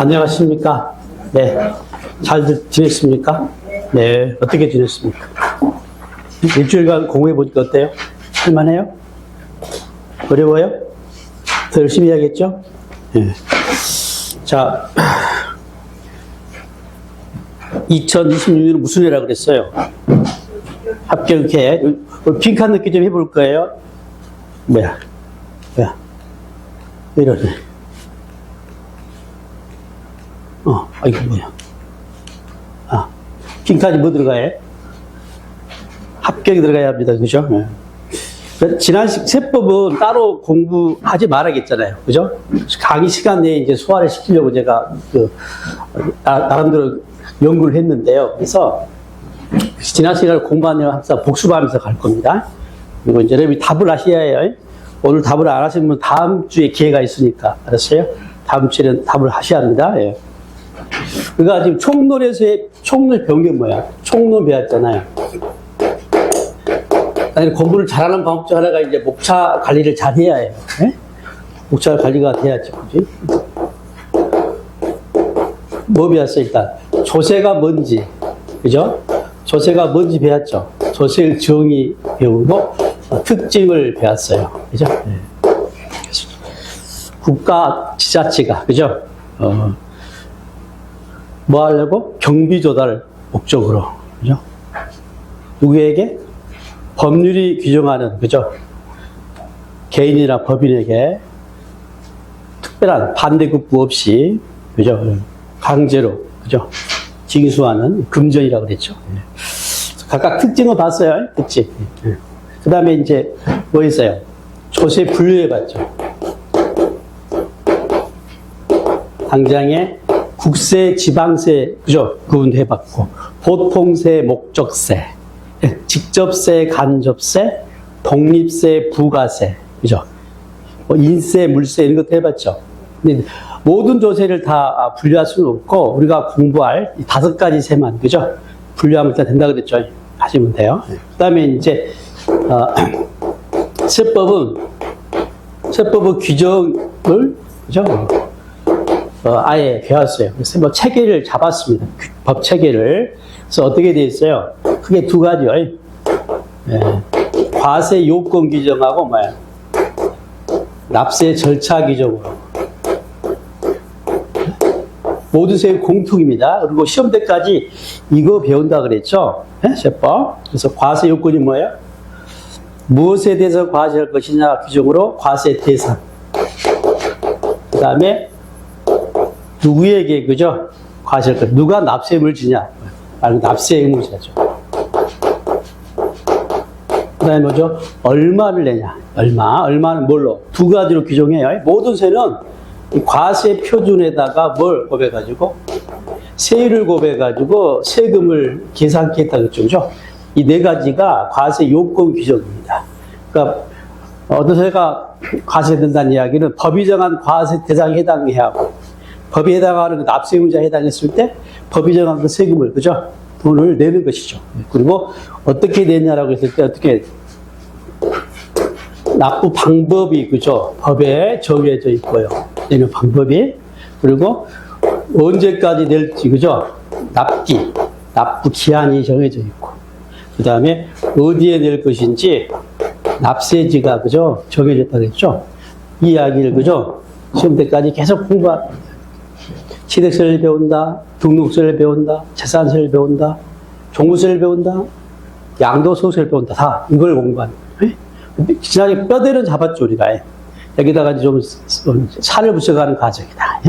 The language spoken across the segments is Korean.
안녕하십니까? 네. 잘 지냈습니까? 네. 어떻게 지냈습니까? 일주일간 공부해 보니까 어때요? 할만해요? 어려워요? 더 열심히 해야겠죠? 네. 자, 2026년은 무슨 해라 그랬어요? 합격해. 빈칸 넣기 좀 해볼 거예요. 뭐야? 뭐야? 이러네. 이거 뭐야? 빈칸이 뭐 들어가요? 합격이 들어가야 합니다. 그죠? 네. 지난 세법은 따로 공부하지 말아야겠잖아요. 그죠? 강의 시간 내에 이제 소화를 시키려고 제가 나름대로 연구를 했는데요. 그래서 지난 시간을 공부하면 항상 복습하면서 갈 겁니다. 그리고 이제 여러분이 답을 하셔야 해요. 오늘 답을 안 하시면 다음 주에 기회가 있으니까. 알았어요? 다음 주에는 답을 하셔야 합니다. 예. 그러니까 지금 총론에서의 총론 배운 게 뭐야? 총론 배웠잖아요. 아니, 공부를 잘하는 방법 중 하나가 이제 목차 관리를 잘 해야 해요. 예? 목차 관리가 돼야지, 그지? 뭐 배웠어, 일단? 조세가 뭔지, 그죠? 조세가 뭔지 배웠죠? 조세의 정의 배우고, 특징을 배웠어요. 그죠? 네. 국가 지자체가, 그죠? 뭐 하려고? 경비 조달을 목적으로, 그죠? 누구에게? 법률이 규정하는, 그죠? 개인이나 법인에게 특별한 반대급부 없이, 그죠? 강제로, 그죠? 징수하는 금전이라고 그랬죠. 각각 특징을 봤어요. 특징. 그 다음에 이제 뭐 있어요? 조세 분류해 봤죠. 당장에 국세, 지방세, 그죠? 구분도 해봤고, 보통세, 목적세, 직접세, 간접세, 독립세, 부가세, 그죠? 뭐 인세, 물세 이런 것도 해봤죠. 근데 모든 조세를 다 분류할 수는 없고 우리가 공부할 이 5가지 세만, 그죠? 분류하면 일단 된다 그랬죠. 하시면 돼요. 그 다음에 이제 세법은 규정을, 그죠? 아예 배웠어요. 그래서 뭐 체계를 잡았습니다. 법 체계를. 그래서 어떻게 되어 있어요? 크게 2가지요. 과세 요건 규정하고 뭐야? 납세 절차 규정으로. 모든 세금 공통입니다. 그리고 시험 때까지 이거 배운다 그랬죠? 세법. 그래서 과세 요건이 뭐예요? 무엇에 대해서 과세할 것이냐 규정으로 과세 대상. 그 다음에 누구에게, 그죠? 과세할 것. 누가 납세금을 지냐? 말고 납세 의무를 지죠. 그 다음에 뭐죠? 얼마를 내냐? 얼마는 뭘로? 2가지로 규정해요. 모든 세는 이 과세 표준에다가 뭘 곱해가지고? 세율을 곱해가지고 세금을 계산했다 그랬죠. 이 4가지가 과세 요건 규정입니다. 그러니까 어떤 세가 과세된다는 이야기는 법이 정한 과세 대상에 해당해야 하고, 법에 해당하는 그 납세 의무자에 해당했을 때 법이 정한 그 세금을, 그죠? 돈을 내는 것이죠. 그리고 어떻게 내냐라고 했을 때 어떻게 납부 방법이, 그죠? 법에 정해져 있고요. 내는 방법이. 그리고 언제까지 낼지, 그죠? 납부 기한이 정해져 있고. 그 다음에 어디에 낼 것인지 납세지가, 그죠? 정해졌다고 했죠? 이 이야기를, 그죠? 시험 때까지 계속 공부합니다. 취득세를 배운다, 등록세를 배운다, 재산세를 배운다, 종부세를 배운다, 양도소득세를 배운다. 다 이걸 공부하는 거예요. 지난해 뼈대는 잡았죠, 우리가. 여기다가 좀 살을 붙여가는 과정이다.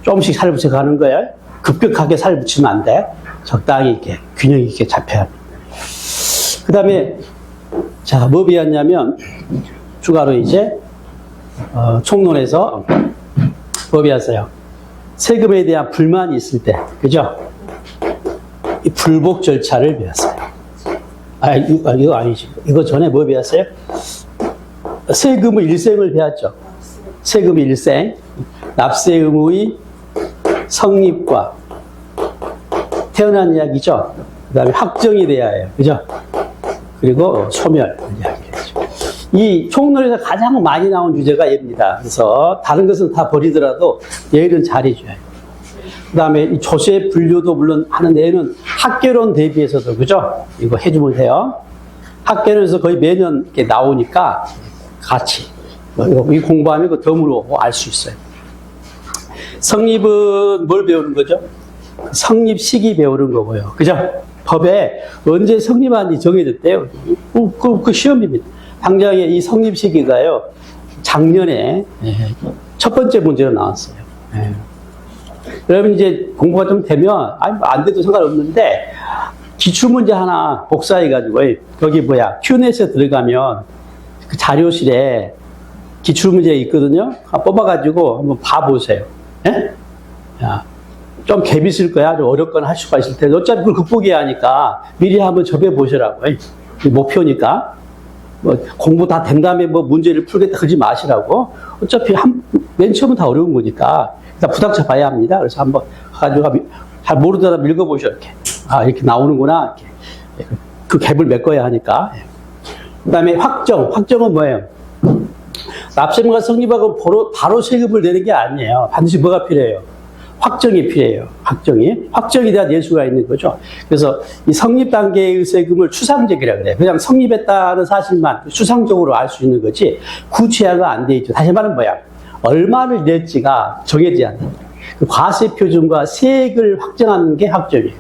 조금씩 살을 붙여가는 거야. 급격하게 살을 붙이면 안 돼. 적당히 이렇게 균형 있게 잡혀야 합니다. 그 다음에, 자, 뭐 배웠냐면, 추가로 이제, 총론에서 뭐 배웠어요? 세금에 대한 불만이 있을 때, 그죠? 이 불복 절차를 배웠어요. 이거 아니지. 이거 전에 뭐 배웠어요? 세금의 일생을 배웠죠. 세금의 일생. 납세 의무의 성립과 태어난 이야기죠. 그 다음에 확정이 돼야 해요. 그죠? 그리고 소멸 이야기를 했죠. 이 총론에서 가장 많이 나온 주제가 얘입니다. 그래서 다른 것은 다 버리더라도 얘는 잘해줘야 해요. 그 다음에 이 조세 분류도 물론 하는데 얘는 학개론 대비해서도, 그죠? 이거 해주면 돼요. 학개론에서 거의 매년 이렇게 나오니까 같이. 이 공부하면 그 덤으로 알 수 있어요. 성립은 뭘 배우는 거죠? 성립 시기 배우는 거고요. 그죠? 법에 언제 성립한지 정해졌대요. 그 시험입니다. 당장에 이 성립 시기가요, 작년에 첫 번째 문제로 나왔어요. 여러분 이제 공부가 좀 되면, 안 돼도 상관없는데, 기출문제 하나 복사해가지고, 거기 Q넷에 들어가면 그 자료실에 기출문제 있거든요. 뽑아가지고 한번 봐보세요. 예? 좀 갭 있을 거야. 좀 어렵거나 할 수가 있을 텐데, 어차피 그걸 극복해야 하니까 미리 한번 접해보시라고. 목표니까. 공부 다 된 다음에 문제를 풀겠다 그러지 마시라고. 어차피 맨 처음은 다 어려운 거니까. 일단 부닥쳐 봐야 합니다. 그래서 한번 가지고 잘 모르더라도 읽어보셔. 이렇게. 이렇게 나오는구나. 이렇게. 그 갭을 메꿔야 하니까. 그 다음에 확정은 뭐예요? 납세무가 성립하고 바로 세금을 내는 게 아니에요. 반드시 뭐가 필요해요? 확정이 필요해요. 확정이 돼야 낼 수가 있는 거죠. 그래서 이 성립 단계의 세금을 추상적이라 그래요. 그냥 성립했다는 사실만 추상적으로 알 수 있는 거지 구체화가 안 돼 있죠. 다시 말하면 뭐야? 얼마를 낼지가 정해지지 않는다. 그 과세 표준과 세액을 확정하는 게 확정이에요.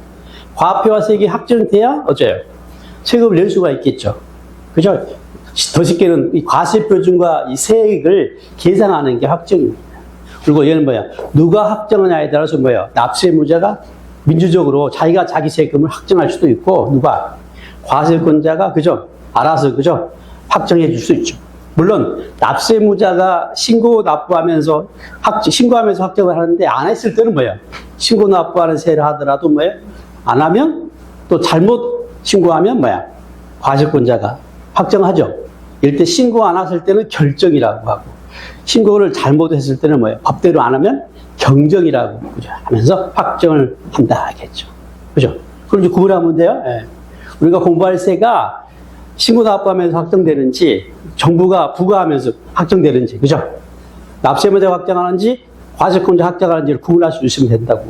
과표와 세액이 확정돼야 어째요? 세금을 낼 수가 있겠죠. 그죠? 더 쉽게는 이 과세 표준과 이 세액을 계산하는 게 확정입니다. 그리고 얘는 뭐야? 누가 확정하냐에 따라서 뭐야? 납세무자가 민주적으로 자기가 자기 세금을 확정할 수도 있고, 누가? 과세권자가, 그죠? 알아서, 그죠? 확정해 줄 수 있죠. 물론, 납세무자가 신고 납부하면서 확정을 하는데, 안 했을 때는 뭐야? 신고 납부하는 세를 하더라도 뭐야? 안 하면, 또 잘못 신고하면 뭐야? 과세권자가 확정하죠. 이럴 때 신고 안 했을 때는 결정이라고 하고, 신고를 잘못했을 때는 뭐예요? 법대로 안 하면 경정이라고, 그죠? 하면서 확정을 한다 하겠죠. 그죠? 그럼 이제 구분하면 돼요. 예. 우리가 공부할 세가 신고 납부하면서 확정되는지, 정부가 부과하면서 확정되는지, 그죠? 납세무자가 확정하는지, 과세권자 확정하는지를 구분할 수 있으면 된다고.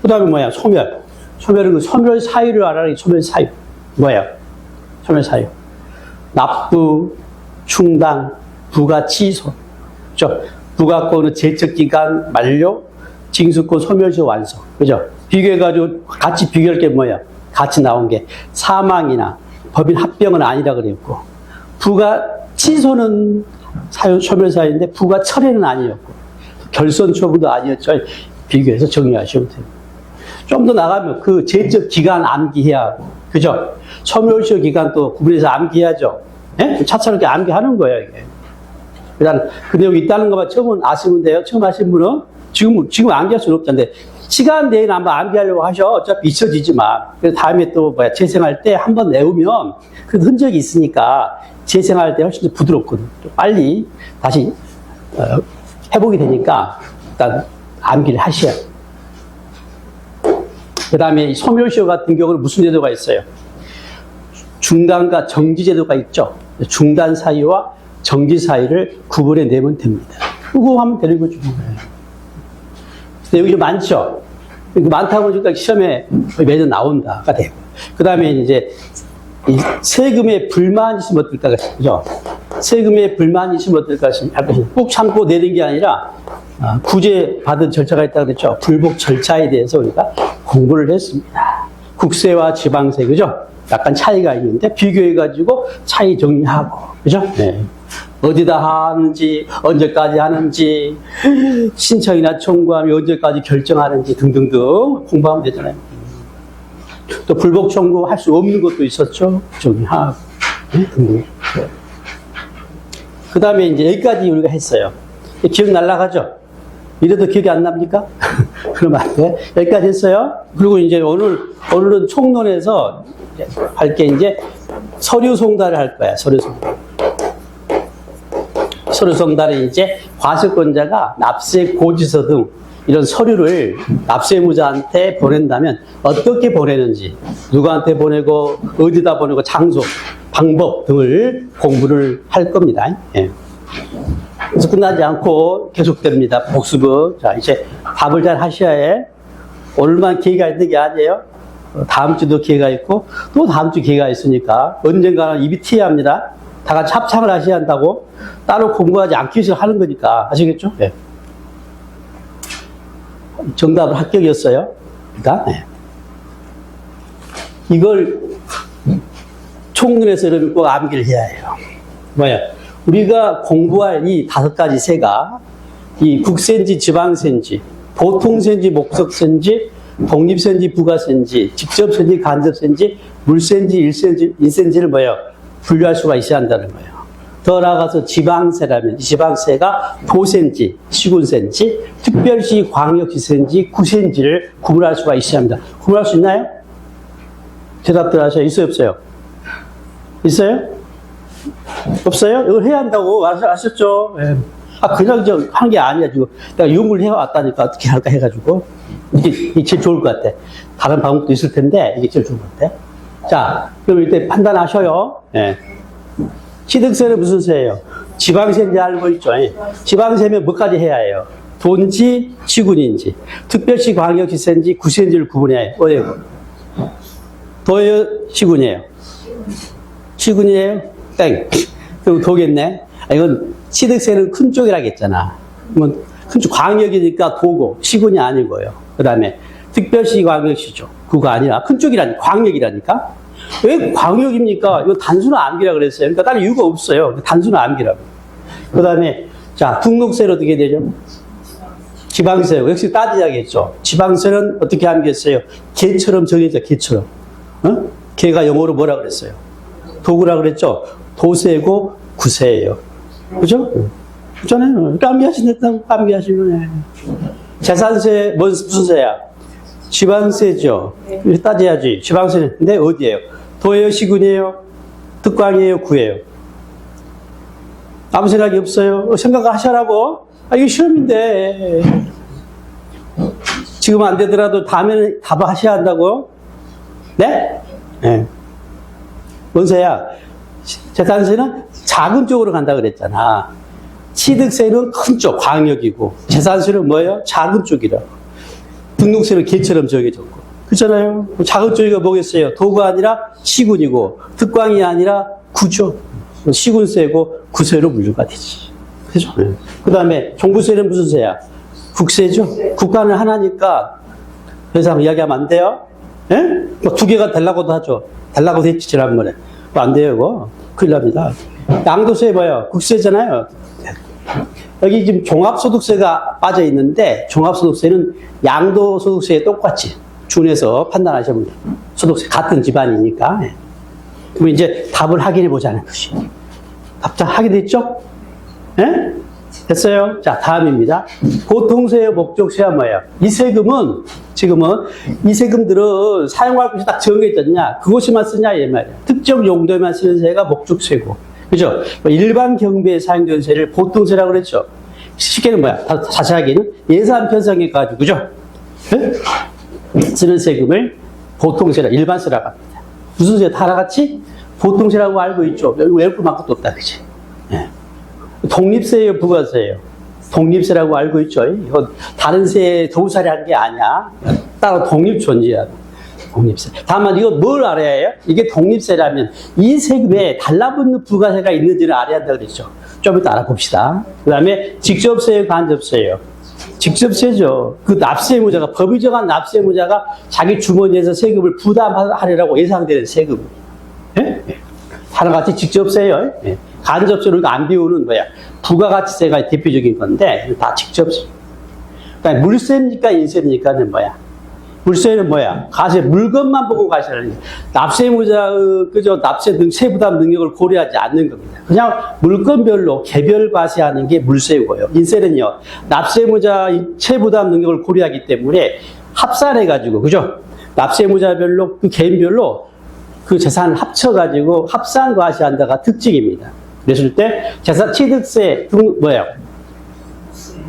그 다음에 뭐야? 소멸. 소멸은 그 소멸 사유를 알아라. 소멸 사유. 뭐예요? 소멸 사유. 납부, 충당, 부과 취소. 그죠? 부가권은 제척기간 만료, 징수권 소멸시 완성. 그죠? 비교해가지고 같이 비교할 게 뭐야? 같이 나온 게 사망이나 법인 합병은 아니라 그랬고, 부가 취소는 소멸 사유인데 부가 철회는 아니었고, 결선 처분도 아니었죠. 비교해서 정리하시면 됩니다. 좀 더 나가면 그 제적 기간 암기해야 하고, 그죠? 소멸시 기간 또 구분해서 암기해야죠. 예? 차차롭게 암기하는 거예요, 이게. 일단 그 내용이 있다는 것만 처음 아시면 돼요. 처음 하신 분은 지금 암기할 수는 없잖아요. 시간 내에 한번 암기하려고 하셔. 어차피 잊혀지지만. 그래서 다음에 또 재생할 때 한번 외우면 그 흔적이 있으니까 재생할 때 훨씬 더 부드럽거든. 빨리 다시 회복이 되니까 일단 암기를 하셔야 돼요. 그 다음에 소멸시효 같은 경우는 무슨 제도가 있어요? 중단과 정지 제도가 있죠. 중단 사유와 정지 사유를 구분해 내면 됩니다. 그거 하면 되는 거죠. 내용이 좀 많죠? 많다 보니까 시험에 매년 나온다가 되고. 그 다음에 이제 이 세금에 불만이 있으면 어떨까, 그죠? 세금에 불만이 있으면 어떨까, 꼭 참고 내는 게 아니라, 구제 받은 절차가 있다고 그랬죠. 불복 절차에 대해서 우리가 공부를 했습니다. 국세와 지방세, 그죠? 약간 차이가 있는데, 비교해가지고 차이 정리하고, 그죠? 네. 어디다 하는지, 언제까지 하는지, 신청이나 청구함이 언제까지 결정하는지 등등등 공부하면 되잖아요. 또 불복 청구할 수 없는 것도 있었죠. 정리하고, 등등. 그 다음에 이제 여기까지 우리가 했어요. 기억 날라가죠? 이래도 기억이 안 납니까? 그러면 안 돼. 여기까지 했어요. 그리고 이제 오늘은 총론에서 할 게 이제 서류 송달을 할 거야. 서류 송달. 서류 송달은 이제 과세권자가 납세 고지서 등 이런 서류를 납세무자한테 보낸다면 어떻게 보내는지, 누구한테 보내고, 어디다 보내고, 장소, 방법 등을 공부를 할 겁니다. 예. 그래서 끝나지 않고 계속됩니다. 복습은. 자, 이제 답을 잘 하셔야 해. 오늘만 기회가 있는 게 아니에요. 다음 주도 기회가 있고, 또 다음 주 기회가 있으니까 언젠가는 입이 튀어야 합니다. 다 같이 합창을 하셔야 한다고. 따로 공부하지 않기 위해서 하는 거니까. 아시겠죠? 예. 정답은 합격이었어요. 그러니까, 네. 이걸 총론에서 여러분 꼭 암기를 해야 해요. 뭐야? 우리가 공부할 이 5가지 세가, 이 국세인지 지방세인지, 보통세인지 목적세인지, 독립세인지 부가세인지, 직접세인지 간접세인지, 물세인지 일세인지, 인세인지를 뭐예요? 분류할 수가 있어야 한다는 거예요. 더 나아가서 지방세라면 이 지방세가 도세인지 시군세인지 특별시 광역시세인지 구세인지를 구분할 수가 있어야 합니다. 구분할 수 있나요? 대답들 하셔요. 있어요 없어요? 있어요? 없어요? 이걸 해야 한다고 아셨죠? 예. 아 그냥 하는 게 아니야 지금 내가 연구를 해왔다니까 어떻게 할까 해가지고 이게 제일 좋을 것 같아. 다른 방법도 있을 텐데 이게 제일 좋을 것 같아. 자 그럼 일단 판단하셔요. 예. 취득세는 무슨 세예요? 지방세인지 알고 있죠? 지방세면 뭐까지 해야 해요? 도인지 시군인지, 특별시 광역시세인지 구세인지를 구분해야 해요. 어디에요? 도예요? 시군이에요? 시군이에요? 땡. 그럼 도겠네? 아, 이건 취득세는 큰 쪽이라겠잖아. 큰 쪽, 광역이니까 도고, 시군이 아니고요. 그 다음에 특별시 광역시죠. 그거 아니라, 큰 쪽이라니까, 광역이라니까? 왜 광역입니까? 이거 단순한 암기라 그랬어요. 그러니까 다른 이유가 없어요. 단순한 암기라고. 그 다음에, 자, 등록세는 어떻게 되죠? 지방세. 역시 따지자겠죠. 지방세는 어떻게 암기했어요? 개처럼 정해져, 개처럼. 어? 개가 영어로 뭐라 그랬어요? 도구라 그랬죠? 도세고 구세예요. 그죠? 그렇잖아요. 그러니까 암기하신다고, 암기하시면 해. 재산세, 무슨 세야? 지방세죠. 네. 따져야지. 지방세는, 근데 어디예요? 도예요? 시군이에요? 특광이에요? 구예요? 아무 생각이 없어요? 생각을 하셔라고? 아, 이게 시험인데. 지금 안 되더라도 다음에는 답을 하셔야 한다고? 네? 네. 뭔세야? 재산세는 작은 쪽으로 간다 그랬잖아. 취득세는 큰 쪽, 광역이고, 재산세는 뭐예요? 작은 쪽이라고. 등록세는 개처럼 정해졌고. 그렇잖아요? 작은 쪽이가 뭐겠어요? 도가 아니라 시군이고, 특광이 아니라 구죠. 시군세고, 구세로 분류가 되지. 그죠? 그 다음에, 종부세는 무슨 세야? 국세죠? 국가는 하나니까, 더 이상 이야기하면 안 돼요? 예? 뭐 2개가 되려고도 하죠. 되려고도 했지, 지난번에. 뭐 안 돼요, 이거. 큰일 납니다. 양도세 뭐예요? 국세잖아요. 여기 지금 종합소득세가 빠져 있는데, 종합소득세는 양도소득세에 똑같이 준해서 판단하시면 돼요. 소득세 같은 집안이니까. 그럼 이제 답을 확인해 보자는 것이. 답장 확인됐죠? 예? 됐어요? 자, 다음입니다. 보통세의 목적세가 뭐예요? 이 세금은, 지금은, 이 세금들은 사용할 곳이 딱 정해졌냐? 그곳에만 쓰냐? 이 말이야. 특정 용도에만 쓰는 세가 목적세고. 그죠? 일반 경비에 사용되는 세를 보통세라고 그랬죠? 쉽게는 뭐야? 자세하게는 예산 편성해가지고, 그죠? 네? 쓰는 세금을 보통세라, 일반세라고 합니다. 무슨 세? 다 같이 보통세라고 알고 있죠? 여기 외울 것만큼 없다, 그치? 네. 독립세예요, 부가세예요? 독립세라고 알고 있죠? 이거 다른 세에 도우살이한 게 아니야. 따로 독립 존재야. 독립세. 다만 이거 뭘 알아야 해요? 이게 독립세라면 이 세금에 달라붙는 부가세가 있는지를 알아야 한다고 그랬죠. 좀 이따 알아봅시다. 그 다음에 직접세예요, 간접세예요? 직접세죠. 그 납세무자가, 법이 정한 납세무자가 자기 주머니에서 세금을 부담하려고 예상되는 세금. 예? 하나같이 직접세예요. 예. 간접세는 안 비우는 뭐야? 부가가치세가 대표적인 건데, 다 직접세. 그다음에 물세입니까, 인세입니까는 뭐야? 물세는 뭐야? 가세, 물건만 보고 가시라는 거예요. 납세무자, 그죠? 납세 등 세부담 능력을 고려하지 않는 겁니다. 그냥 물건별로 개별 과세하는 게 물세고요. 인세는요, 납세무자 세부담 능력을 고려하기 때문에 합산해가지고, 그죠? 납세무자별로, 그 개인별로 그 재산을 합쳐가지고 합산 과세한다가 특징입니다. 그랬을 때, 재산 취득세, 뭐예요?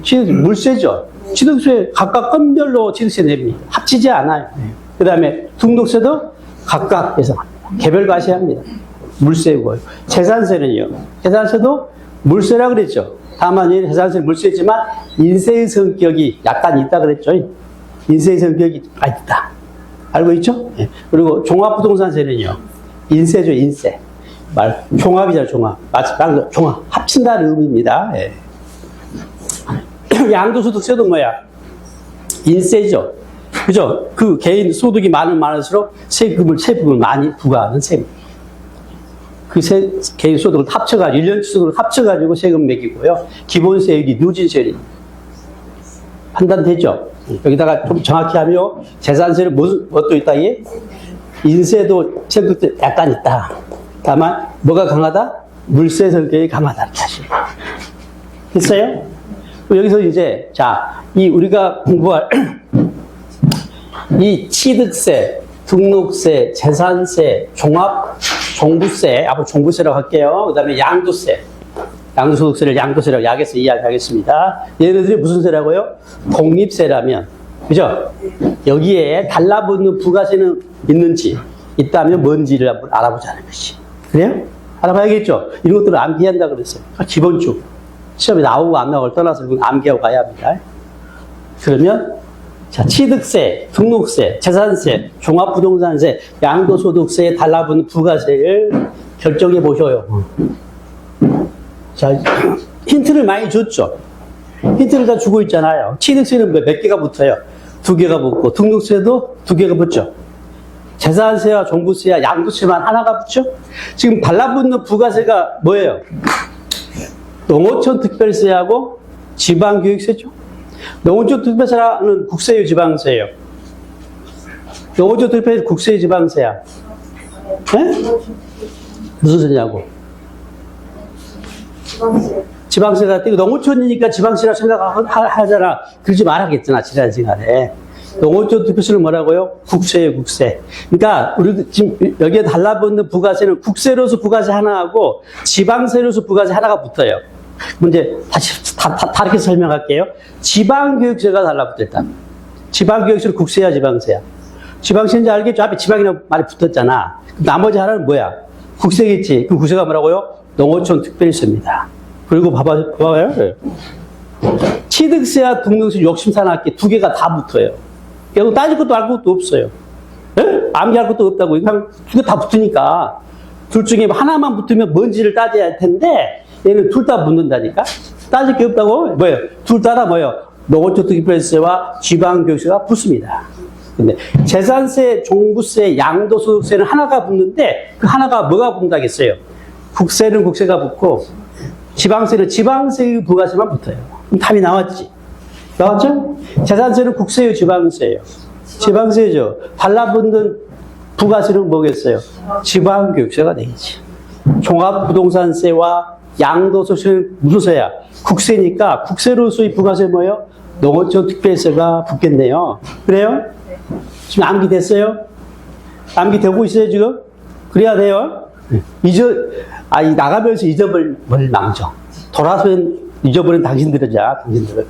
취득, 물세죠? 취득세 각각 건별로 취득세 냅니다. 합치지 않아요. 그 다음에 등록세도 각각 배상합니다. 개별 과세합니다. 물세고요. 재산세는요. 재산세도 물세라 그랬죠. 다만 이 재산세 물세지만 인세의 성격이 약간 있다 그랬죠. 인세의 성격이 있다. 알고 있죠? 예. 그리고 종합부동산세는요. 인세죠, 인세. 종합이잖아, 종합. 말 종합. 합친다는 의미입니다. 예. 양도소득세도 뭐야? 인세죠. 그죠? 그 개인 소득이 많을수록 세금을 많이 부과하는 세금. 그 개인 소득을 합쳐가지고, 1년치 소득을 합쳐가지고 세금 매기고요. 기본세율이 누진세율이 판단되죠. 여기다가 좀 정확히 하면 재산세는 뭣도 있다, 이게? 인세도 세금도 약간 있다. 다만, 뭐가 강하다? 물세 성격이 강하다. 이렇게 하시면 됐어요? 여기서 이제, 자, 우리가 공부할 이 취득세, 등록세, 재산세, 종부세, 앞으로 종부세라고 할게요. 그 다음에 양도세, 양도소득세를 양도세라고 약에서 이야기하겠습니다. 얘네들이 무슨 세라고요? 독립세라면, 그죠? 여기에 달라붙는 부가세는 있는지, 있다면 뭔지를 한번 알아보자는 것이. 그래요? 알아봐야겠죠? 이런 것들을 암기한다 그랬어요. 기본주. 시험에 나오고 안 나오고 떠나서 암기하고 가야 합니다. 그러면, 자, 취득세, 등록세, 재산세, 종합부동산세, 양도소득세에 달라붙는 부가세를 결정해 보셔요. 자, 힌트를 많이 줬죠? 힌트를 다 주고 있잖아요. 취득세는 몇 개가 붙어요? 2개가 붙고, 등록세도 2개가 붙죠? 재산세와 종부세와 양도세만 하나가 붙죠? 지금 달라붙는 부가세가 뭐예요? 농어촌 특별세하고 지방교육세죠? 농어촌 특별세라는 국세요, 지방세요? 농어촌 특별세 국세요, 지방세야? 네? 무슨 세냐고? 지방세가 뛰고 농어촌이니까 지방세라고 생각하잖아. 그러지 말아야겠잖아, 지난 시간에. 농어촌 특별세는 뭐라고요? 국세예요, 국세. 그러니까 우리 지금 여기에 달라붙는 부가세는 국세로서 부가세 하나하고 지방세로서 부가세 하나가 붙어요. 문제 다시 다르게 설명할게요. 지방교육세가 달라붙었다. 지방교육세는 국세야, 지방세야? 지방세인지 알겠죠? 앞에 지방이라는 말이 붙었잖아. 나머지 하나는 뭐야? 국세겠지. 그 국세가 뭐라고요? 농어촌 특별세입니다. 그리고 봐봐요. 취득세와 등록세, 욕심산업계 2개가 다 붙어요. 결국 따질 것도 알 것도 없어요. 예? 암기할 것도 없다고. 그냥 2개 다 붙으니까. 둘 중에 하나만 붙으면 뭔지를 따져야 할 텐데, 얘는 둘 다 붙는다니까? 따질 게 없다고? 뭐예요? 둘 다가 뭐예요? 농어촌 특별세와 지방교육세가 붙습니다. 근데 재산세, 종부세, 양도소득세는 하나가 붙는데, 그 하나가 뭐가 붙는다겠어요? 국세는 국세가 붙고, 지방세는 지방세의 부가세만 붙어요. 그럼 답이 나왔지? 나왔죠? 재산세는 국세요, 지방세요? 지방세죠. 달라붙는 부가세는 뭐겠어요? 지방교육세가 되겠지. 종합부동산세와 양도소득세는 무슨 세야? 국세니까 국세로서의 부가세 뭐예요? 농어촌 특별세가 붙겠네요. 그래요? 지금 암기됐어요? 암기되고 있어요, 지금? 그래야 돼요? 나가면서 잊어버릴 망정. 돌아서 잊어버린 당신들이자, 당신들은.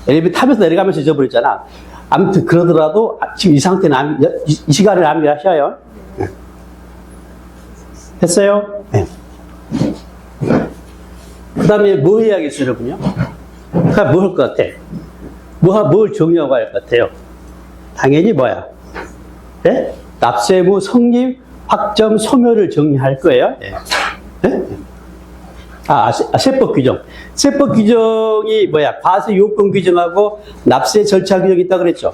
엘리베이터 타면서 내려가면서 잊어버렸잖아. 아무튼 그러더라도 지금 이 상태는 이 시간을 암기하셔요. 됐어요? 네. 그 다음에 뭐 해야겠어요, 여러분요? 그러니까 뭐 할 것 같아? 뭘 정리하고 할 것 같아요? 당연히 뭐야? 네? 납세의무 성립, 확정, 소멸을 정리할 거예요. 네? 네? 세법 규정. 세법 규정이 뭐야? 과세 요건 규정하고 납세 절차 규정이 있다고 그랬죠?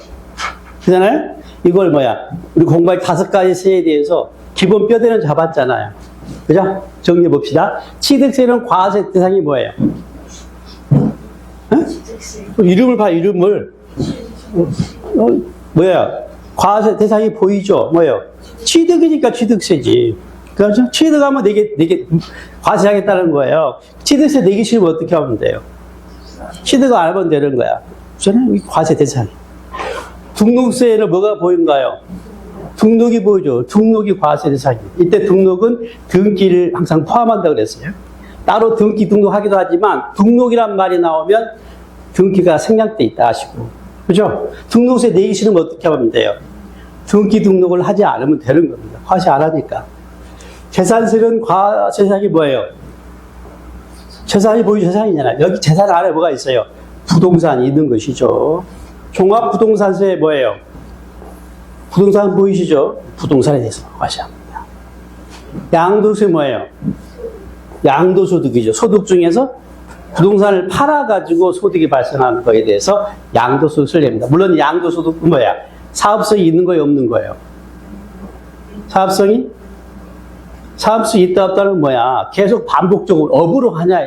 그잖아요? 이걸 뭐야? 우리 공부할 5가지 세에 대해서 기본 뼈대는 잡았잖아요. 그죠? 정리해 봅시다. 취득세는 과세 대상이 뭐예요? 이름을 봐, 이름을. 뭐야? 과세 대상이 보이죠? 뭐예요? 취득이니까 취득세지. 그렇죠? 취득하면 내게 과세하겠다는 거예요. 취득세 내기 싫으면 어떻게 하면 돼요? 취득을 안 하면 되는 거야. 저는 과세 대상. 등록세에는 뭐가 보인가요? 등록이 보이죠? 등록이 과세 대상이에요. 이때 등록은 등기를 항상 포함한다고 그랬어요. 따로 등기 등록하기도 하지만 등록이란 말이 나오면 등기가 생략돼 있다 하시고. 그죠? 등록세 내기 싫으면 어떻게 하면 돼요? 등기 등록을 하지 않으면 되는 겁니다. 과세 안 하니까. 재산세는 과세상이 뭐예요? 재산이 보유재산이잖아요. 여기 재산 안에 뭐가 있어요? 부동산이 있는 것이죠. 종합부동산세 뭐예요? 부동산 보이시죠? 부동산에 대해서 과세합니다. 양도세 뭐예요? 양도소득이죠. 소득 중에서 부동산을 팔아가지고 소득이 발생하는 거에 대해서 양도소득을 냅니다. 물론 양도소득은 뭐야? 사업성이 있는 거예요? 없는 거예요? 사업성이 있다 없다는 뭐야? 계속 반복적으로 업으로 하냐?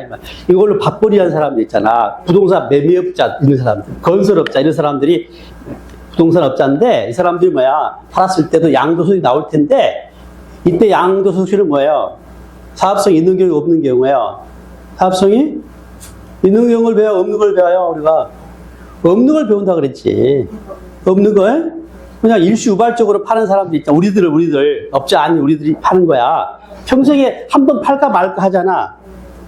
이걸로 밥벌이 하는 사람들 있잖아. 부동산 매매업자 있는 사람들, 건설업자 이런 사람들이 부동산업자인데 이 사람들이 뭐야? 팔았을 때도 양도소득이 나올 텐데 이때 양도소득은 뭐예요? 사업성이 있는 경우 없는 경우예요. 사업성이 있는 경우를 배워, 없는 걸 배워요. 우리가 없는 걸 배운다 그랬지. 없는 걸 그냥 일시우발적으로 파는 사람들 있잖아. 우리들 업자 아닌 우리들이 파는 거야. 평생에 한 번 팔까 말까 하잖아.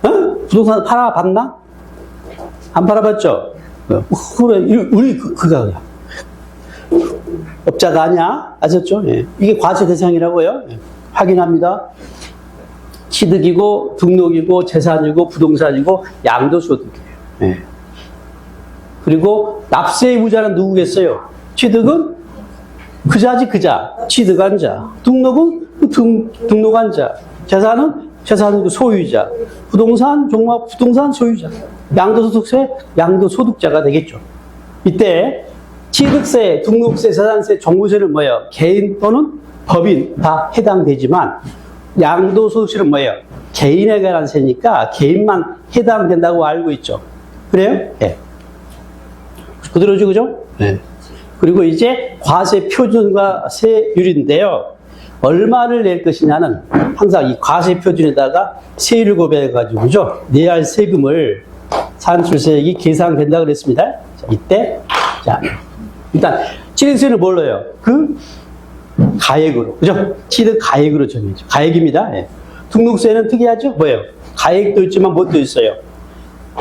어? 부동산 팔아봤나? 안 팔아봤죠? 그래, 우리 그거야. 업자가 아니야? 아셨죠? 예. 이게 과세 대상이라고요. 예. 확인합니다. 취득이고 등록이고 재산이고 부동산이고 양도소득이에요. 예. 그리고 납세 의무자는 누구겠어요? 취득은 그자지 그자, 취득한 자. 등록은 등록한 자. 재산은 재산의 소유자. 부동산 종합 부동산 소유자. 양도소득세 양도소득자가 되겠죠. 이때 취득세, 등록세, 재산세, 종부세는 뭐예요? 개인 또는 법인 다 해당되지만 양도소득세는 뭐예요? 개인에 관한 세니까 개인만 해당된다고 알고 있죠. 그래요? 네. 그대로죠, 그죠? 네. 그리고 이제 과세 표준과 세율인데요. 얼마를 낼 것이냐는 항상 이 과세 표준에다가 세율을 고려해가지고, 그죠? 내야 할 세금을 산출세액이 계산된다 그랬습니다. 자, 이때, 자, 일단, 취득세는 뭘로 해요? 가액으로. 그죠? 취득 가액으로 정해져. 가액입니다. 예. 등록세는 특이하죠? 뭐예요? 가액도 있지만 뭣도 있어요?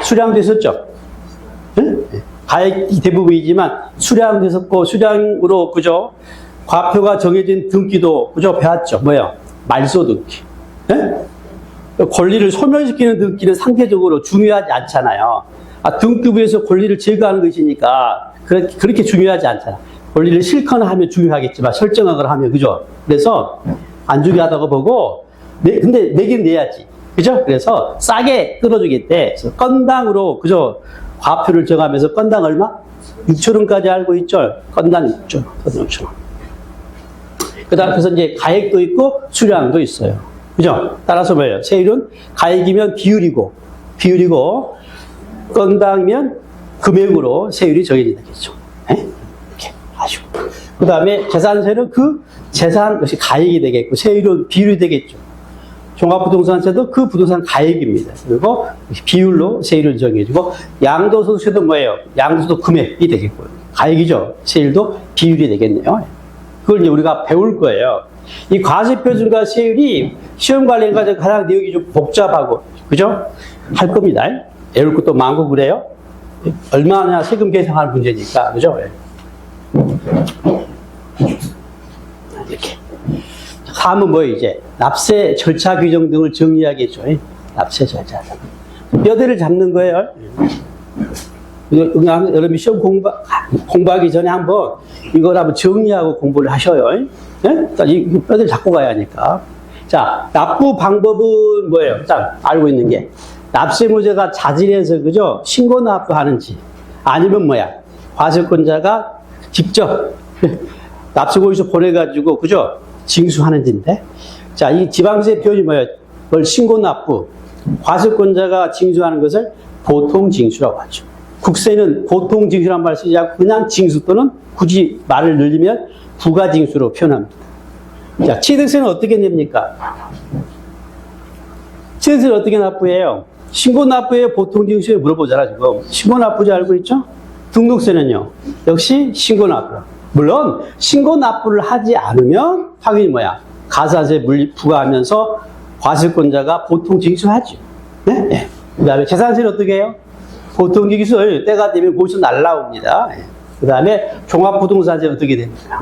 수량도 있었죠? 응? 가액이 대부분이지만 수량도 있었고, 수량으로, 그죠? 과표가 정해진 등기도, 그죠? 배웠죠? 뭐예요? 말소 등기. 예? 권리를 소멸시키는 등기는 상대적으로 중요하지 않잖아요. 등기부에서 권리를 제거하는 것이니까 그렇게 중요하지 않잖아. 권리를 실천하면 중요하겠지만 설정하거나 하면, 그죠? 그래서 안 중요하다고 보고, 근데 내긴 내야지. 그죠? 그래서 싸게 끌어주겠대. 그래서 건당으로, 그죠? 과표를 정하면서 건당 얼마? 6,000원까지 알고 있죠? 건당 6,000원. 6,000원. 그 다음에 그래서 이제 가액도 있고 수량도 있어요. 그죠? 따라서 뭐예요? 세율은 가액이면 비율이고, 건당이면 금액으로 세율이 정해진다겠죠. 이렇게 아시고. 그 다음에 재산세는 그 재산 것이 가액이 되겠고, 세율은 비율이 되겠죠. 종합부동산세도 그 부동산 가액입니다. 그리고 비율로 세율을 정해지고, 양도소득세도 뭐예요? 양도소득 금액이 되겠고요. 가액이죠. 세율도 비율이 되겠네요. 그걸 이제 우리가 배울 거예요. 이 과세표준과 세율이 시험 관련 과정 가장 내용이 좀 복잡하고, 그죠? 할 겁니다. 외울 것도 많고 그래요. 얼마나 세금 계산하는 문제니까, 그죠? 이렇게. 다음은 뭐 이제 납세 절차 규정 등을 정리하겠죠. 납세 절차. 뼈대를 잡는 거예요. 여러분이 시험 공부하기 전에 한번 이걸 한번 정리하고 공부를 하셔요. 예? 이 뼈대를 잡고 가야 하니까. 자, 납부 방법은 뭐예요? 일단 알고 있는 게 납세무죄가 자진해서, 그죠? 신고 납부하는지 아니면 뭐야? 과세권자가 직접 납세고지서 보내가지고, 그죠? 징수하는지인데. 자, 이 지방세 표현이 뭐예요? 뭘 신고 납부. 과세권자가 징수하는 것을 보통 징수라고 하죠. 국세는 보통 징수란 말을 쓰지 않고 그냥 징수 또는 굳이 말을 늘리면 부가징수로 표현합니다. 자, 취득세는 어떻게 냅니까? 취득세는 어떻게 납부해요? 신고 납부에 보통 징수에 물어보잖아, 지금. 신고 납부제 알고 있죠? 등록세는요, 역시 신고 납부. 물론, 신고 납부를 하지 않으면 당연히 뭐야? 가산세 부과하면서 과세권자가 보통 징수하죠. 네? 네. 그 다음에 재산세는 어떻게 해요? 보통기술 때가 되면 거기서 날라옵니다. 그 다음에 종합부동산세는 어떻게 됩니까?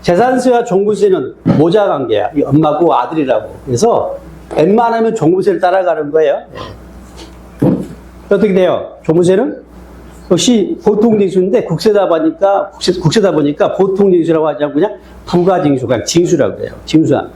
재산세와 종부세는 모자 관계야. 이 엄마고 아들이라고. 그래서 웬만하면 종부세를 따라가는 거예요. 어떻게 돼요? 종부세는 역시 보통징수인데 국세다 보니까 보통징수라고 하지 않고 그냥 부가징수, 그냥 징수라고 그래요. 징수함.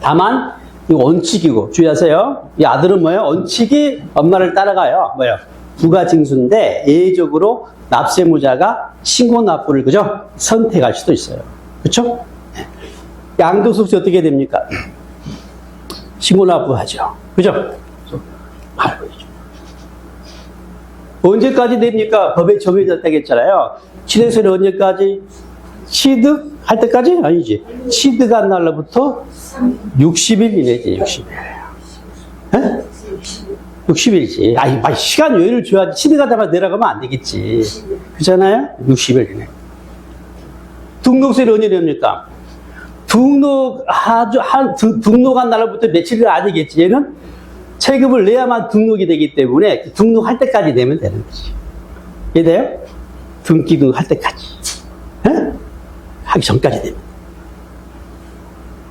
다만 이거 원칙이고 주의하세요. 이 아들은 뭐예요? 원칙이 엄마를 따라가요. 뭐예요? 부가징수인데 예외적으로 납세무자가 신고납부를 그죠? 선택할 수도 있어요. 그렇죠? 양도소득세 어떻게 됩니까? 신고납부하죠. 그죠? 바로 그죠. 언제까지 됩니까? 법에 정해졌다고 했잖아요. 취득세는 언제까지? 취득할 때까지? 아니지. 취득한 날로부터 60일 이내지, 60일. 에? 60일이지. 아이, 시간 여유를 줘야지. 취득하자마자 내려가면 안 되겠지. 그렇잖아요? 60일 이내. 등록세는 언제 됩니까? 등록한 날로부터 며칠이 아니겠지. 얘는 세금을 내야만 등록이 되기 때문에 등록할 때까지 내면 되는 거지. 이해돼요? 등기 등록할 때까지. 에? 하기 전까지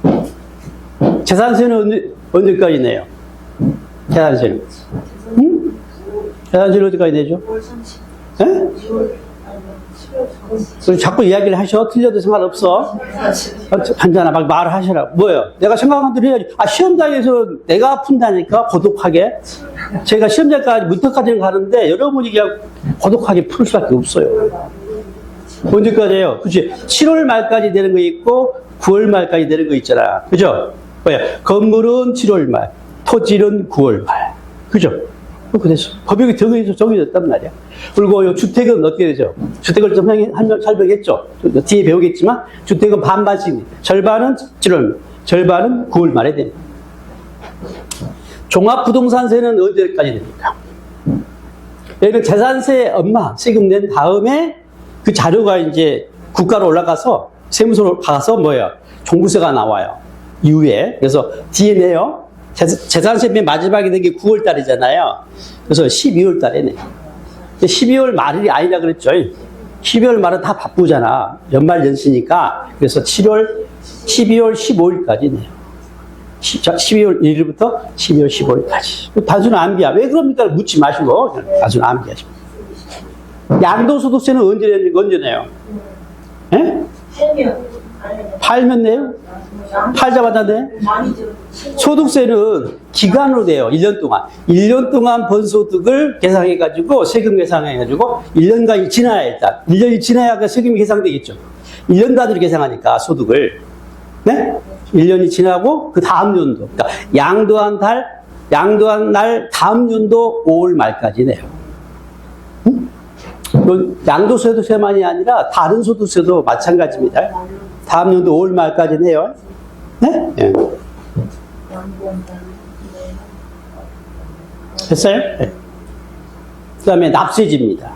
되면. 재산세는 언제까지 내요? 재산세는? 응? 재산세는 어디까지 내죠? 에? 자꾸 이야기를 하셔. 틀려도 상관없어. 한잔아 막 말을 하시라. 뭐예요? 내가 생각한 대로 해야지. 시험장에서 내가 푼다니까 고독하게. 제가 시험장까지 문턱까지는 가는데 여러분이 그냥 고독하게 풀 수밖에 없어요. 언제까지예요? 그치? 7월 말까지 되는 거 있고 9월 말까지 되는 거 있잖아. 그죠? 뭐야? 건물은 7월 말, 토지는 9월 말. 그죠? 그래서 법이 정해졌단 말이야. 그리고 이 주택은 어떻게 되죠? 주택을 좀 설명했죠. 뒤에 배우겠지만 주택은 반반씩. 절반은 7월, 절반은 9월 말에 됩니다. 종합부동산세는 언제까지 됩니까? 여기는 재산세 엄마 세금 낸 다음에 그 자료가 이제 국가로 올라가서 세무서로 가서 뭐예요? 종부세가 나와요. 이후에. 그래서 뒤에 내요. 재산세 맨 마지막에 된 게 9월 달이잖아요. 그래서 12월 달에 내요. 12월 말이 아니라 그랬죠. 12월 말은 다 바쁘잖아. 연말 연시니까. 그래서 7월, 12월 15일까지 내요. 12월 1일부터 12월 15일까지. 단순 암기야. 왜 그럽니까? 묻지 마시고 단순 암기하시고. 양도소득세는 언제 내요? 예? 팔면 내요? 팔자마자 내? 소득세는 기간으로 돼요. 1년 동안. 1년 동안 번 소득을 계산해가지고, 세금 계산해가지고, 1년간이 지나야 일단. 1년이 지나야 그 세금이 계산되겠죠. 1년 단위로 계산하니까, 소득을. 네? 1년이 지나고, 그 다음 연도. 그러니까, 양도한 날 다음 연도 5월 말까지 내요. 응? 양도소득세만이 아니라, 다른 소득세도 마찬가지입니다. 다음 연도 5월 말까지 내요. 네? 네. 됐어요? 네. 그 다음에 납세지입니다.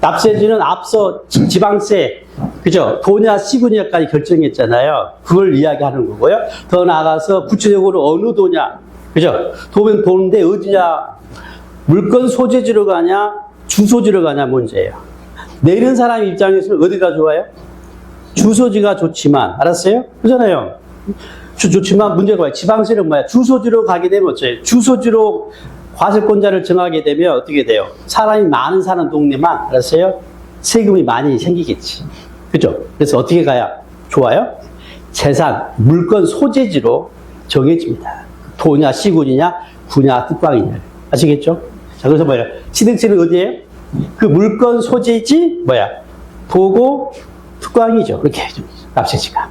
납세지는 앞서 지방세, 그죠? 도냐, 시군냐까지 결정했잖아요. 그걸 이야기하는 거고요. 더 나아가서 구체적으로 어느 도냐, 그죠? 도는데 어디냐, 물건 소재지로 가냐, 주소지로 가냐 문제예요. 내는 사람 입장에서는 어디가 좋아요? 주소지가 좋지만, 알았어요? 그잖아요. 좋지만 문제가 와요. 지방세는 뭐야? 주소지로 가게 되면 어째요? 주소지로 과세권자를 정하게 되면 어떻게 돼요? 사람이 많은 사는 동네만, 알았어요? 세금이 많이 생기겠지. 그죠? 그래서 어떻게 가야 좋아요? 재산, 물건 소재지로 정해집니다. 도냐, 시군이냐, 구냐, 특광이냐. 아시겠죠? 자, 그래서 뭐예요? 취득세는 어디에요? 그 물건 소재지, 도고, 특광이죠. 이렇게 납세지가.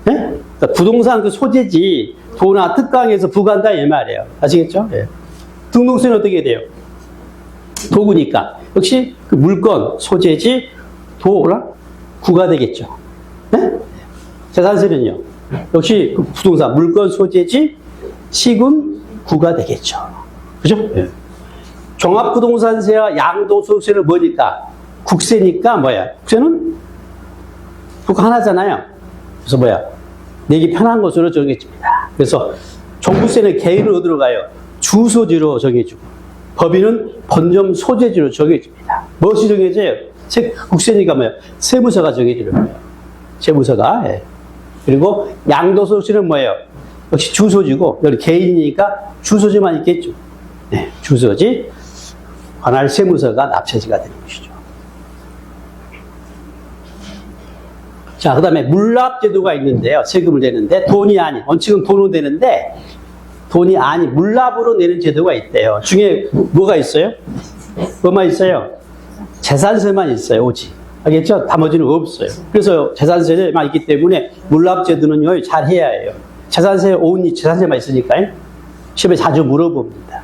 네? 그러니까 부동산 그 소재지, 도나 특강에서 부과한다 이 말이에요. 아시겠죠? 네. 등록세는 어떻게 돼요? 도구니까. 역시 그 물건, 소재지, 도나 구가 되겠죠. 네? 재산세는요. 역시 그 부동산, 물건, 소재지, 시군, 구가 되겠죠. 그죠? 네. 종합부동산세와 양도소득세는 뭐니까? 국세니까 국세는 국가 하나잖아요. 그래서 내기 편한 것으로 정해집니다. 그래서 종부세는 개인은 어디로 가요? 주소지로 정해주고. 법인은 본점 소재지로 정해집니다. 무엇이 정해져요? 국세니까 뭐예요? 세무서가 정해지는 거예요. 세무서가. 예. 그리고 양도소득세는 뭐예요? 역시 주소지고, 여기 개인이니까 주소지만 있겠죠. 네, 주소지, 관할 세무서가 납세지가 되는 것이죠. 자, 그 다음에 물납제도가 있는데요. 세금을 내는데, 돈이 아닌, 원칙은 돈으로 내는데, 돈이 아닌, 물납으로 내는 제도가 있대요. 중에 뭐가 있어요? 뭐만 있어요? 재산세만 있어요, 오직. 알겠죠? 나머지는 없어요. 그래서 재산세만 있기 때문에 물납제도는요, 잘 해야 해요. 재산세, 온리 재산세만 있으니까요. 시험에 자주 물어봅니다.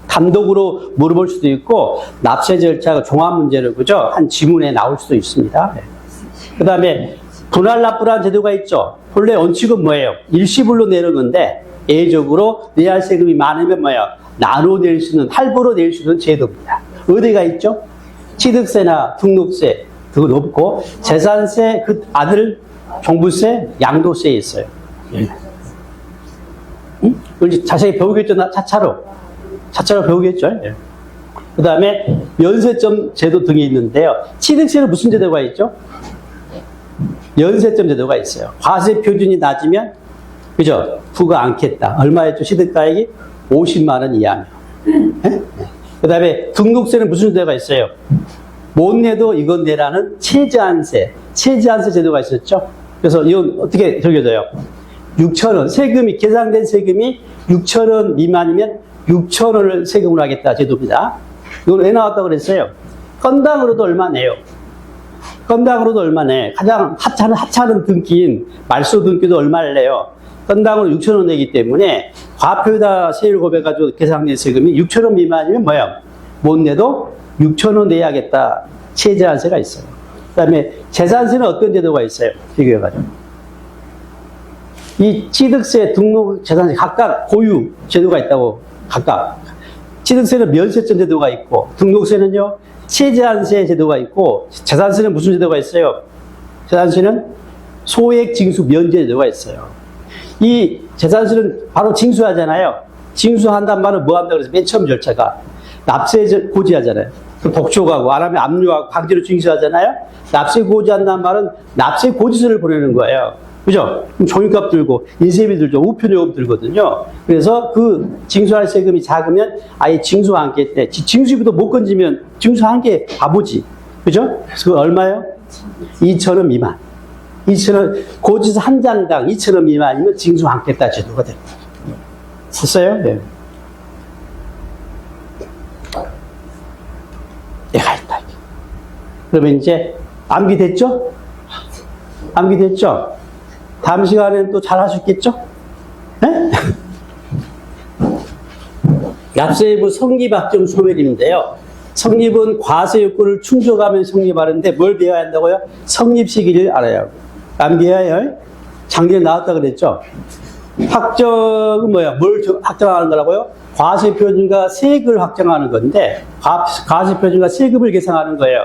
단독으로 물어볼 수도 있고, 납세 절차가 종합 문제로, 그죠? 한 지문에 나올 수도 있습니다. 그 다음에 분할 납부라는 제도가 있죠. 본래 원칙은 뭐예요? 일시불로 내는 건데, 예외적으로 내야 할 세금이 많으면 뭐예요? 나눠 낼 수 있는, 할부로 낼 수 있는 제도입니다. 어디가 있죠? 취득세나 등록세, 그건 없고, 재산세, 그 아들 종부세, 양도세에 있어요. 이제 자세히 배우겠죠? 차차로 배우겠죠? 그 다음에 연세점 제도 등이 있는데요. 취득세는 무슨 제도가 있죠? 연세점 제도가 있어요. 과세 표준이 낮으면, 그죠? 부과 않겠다. 얼마였죠? 취득가액이 50만 원 이하면. 그 다음에 등록세는 무슨 제도가 있어요? 못 내도 이건 내라는 최저한세 제도가 있었죠? 그래서 이건 어떻게 적혀져요? 6,000원, 세금이, 계산된 세금이 6,000원 미만이면 6,000원을 세금으로 하겠다 제도입니다. 이건 왜 나왔다고 그랬어요? 건당으로도 얼마 내요? 건당으로도 얼마 내? 가장 하찮은 등기인 말소 등기도 얼마를 내요? 건당으로 6,000원 내기 때문에 과표에다 세율 고백해가지고 계산된 세금이 6,000원 미만이면 뭐예요? 못 내도 6,000원 내야겠다. 최저한세가 있어요. 그 다음에 재산세는 어떤 제도가 있어요? 비교해가지고. 이 취득세, 등록, 재산세 각각 고유 제도가 있다고, 각각. 취득세는 면세점 제도가 있고, 등록세는요, 최저한세 제도가 있고, 재산세는 무슨 제도가 있어요? 재산세는 소액 징수 면제 제도가 있어요. 이 재산세는 바로 징수하잖아요. 징수한단 말은 뭐 한다고 그래서 맨 처음 절차가 납세 고지하잖아요. 그 독촉하고 안 하면 압류하고 강제로 징수하잖아요. 납세 고지한다는 말은 납세 고지서를 보내는 거예요. 그죠? 그럼 종이값 들고 인쇄비 들죠. 우편요금 들거든요. 그래서 그 징수할 세금이 작으면 아예 징수 않겠대. 징수비도 못 건지면 징수한 게 바보지. 그죠? 그래서 그 얼마예요? 2,000원 미만. 2,000원, 고지서 한 장당 2,000원 미만이면 징수 않겠다 제도가 됩니다. 됐어요? 네. 얘가 있다. 그러면 이제 암기됐죠? 암기됐죠? 다음 시간에는 또 잘 하셨겠죠? 네? 납세부 성립확정 소멸인데요. 성립은 과세 요건을 충족하면 성립하는데 뭘 배워야 한다고요? 성립 시기를 알아야 하고. 안 배워요? 작년에 나왔다 그랬죠? 확정은 뭐야? 뭘 확정하는 거라고요? 과세 표준과 세액을 확정하는 건데, 과세 표준과 세금을 계산하는 거예요.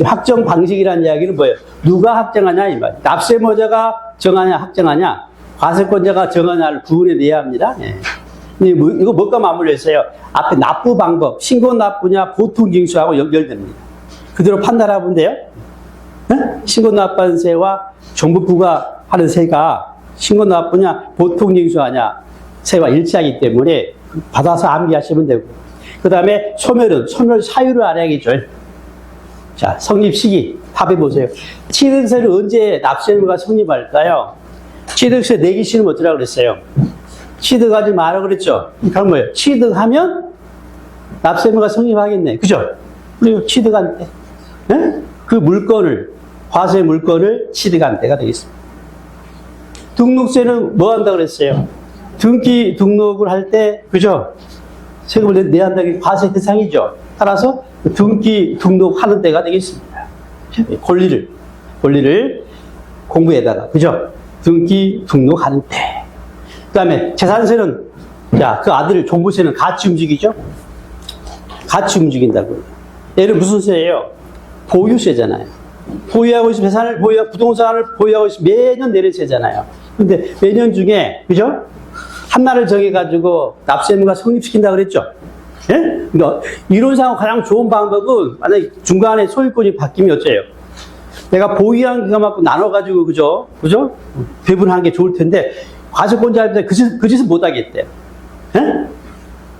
확정 방식이라는 이야기는 뭐예요? 누가 확정하냐, 이 말. 납세모자가 정하냐, 확정하냐, 과세권자가 정하냐를 구분해내야 합니다. 예. 근데 이거 뭐가 맞물려 있어요? 앞에 납부 방법, 신고 납부냐, 보통 징수하고 연결됩니다. 그대로 판단하면 돼요. 네? 신고 납부한 세와 정부부가 하는 세가 신고 납부냐, 보통 징수하냐, 세와 일치하기 때문에 받아서 암기하시면 되고. 그 다음에 소멸은, 소멸 사유를 알아야겠죠. 자, 성립 시기 합해보세요. 취득세를 언제 납세의무가 성립할까요? 취득세 내기 싫으면 어쩌라고 그랬어요? 취득하지 마라 그랬죠? 그럼 뭐예요? 취득하면 납세의무가 성립하겠네. 그죠? 그리고 취득한 때. 네? 그 물건을, 과세 물건을 취득한 때가 되겠습니다. 등록세는 뭐 한다고 그랬어요? 등기 등록을 할 때, 그죠? 세금을 내야 한다는 게 과세 대상이죠. 따라서 등기 등록하는 때가 되겠습니다. 권리를 공부에다가, 그죠? 등기 등록하는 때. 그 다음에 재산세는, 자, 그 아들 종부세는 같이 움직이죠? 같이 움직인다고요. 얘는 무슨 세예요? 보유세잖아요. 보유하고 있으면 재산을 부동산을 보유하고 있으면 매년 내는 세잖아요. 근데 매년 중에, 그죠? 한 날을 정해가지고 납세의무가 성립시킨다 그랬죠? 예? 그러니까 이론상으로 가장 좋은 방법은 만약에 중간에 소유권이 바뀌면 어째요? 내가 보유한 기간 갖고 나눠가지고 그죠? 배분하는 게 좋을 텐데 과세권자한테 그 짓은 못 하겠대. 예?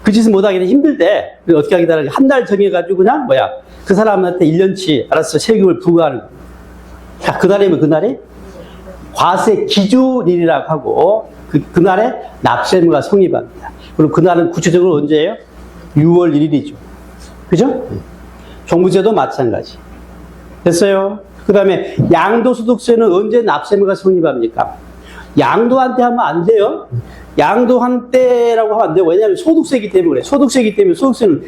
그 짓은 못 하겠는데 힘들대. 그래서 어떻게 하겠다. 한 달 정해가지고 그냥 그 사람한테 1년치 알아서 세금을 부과하는 거야. 자, 그날이면 그날이 과세 기준일이라고 하고 그날에 납세의무가 성립합니다. 그리고 그날은 구체적으로 언제예요? 6월 1일이죠. 그죠? 종부세도 마찬가지. 됐어요? 그 다음에 양도소득세는 언제 납세의무가 성립합니까? 양도한테 하면 안 돼요. 양도한테라고 하면 안 돼요. 왜냐하면 소득세이기 때문에 그래. 소득세이기 때문에 소득세는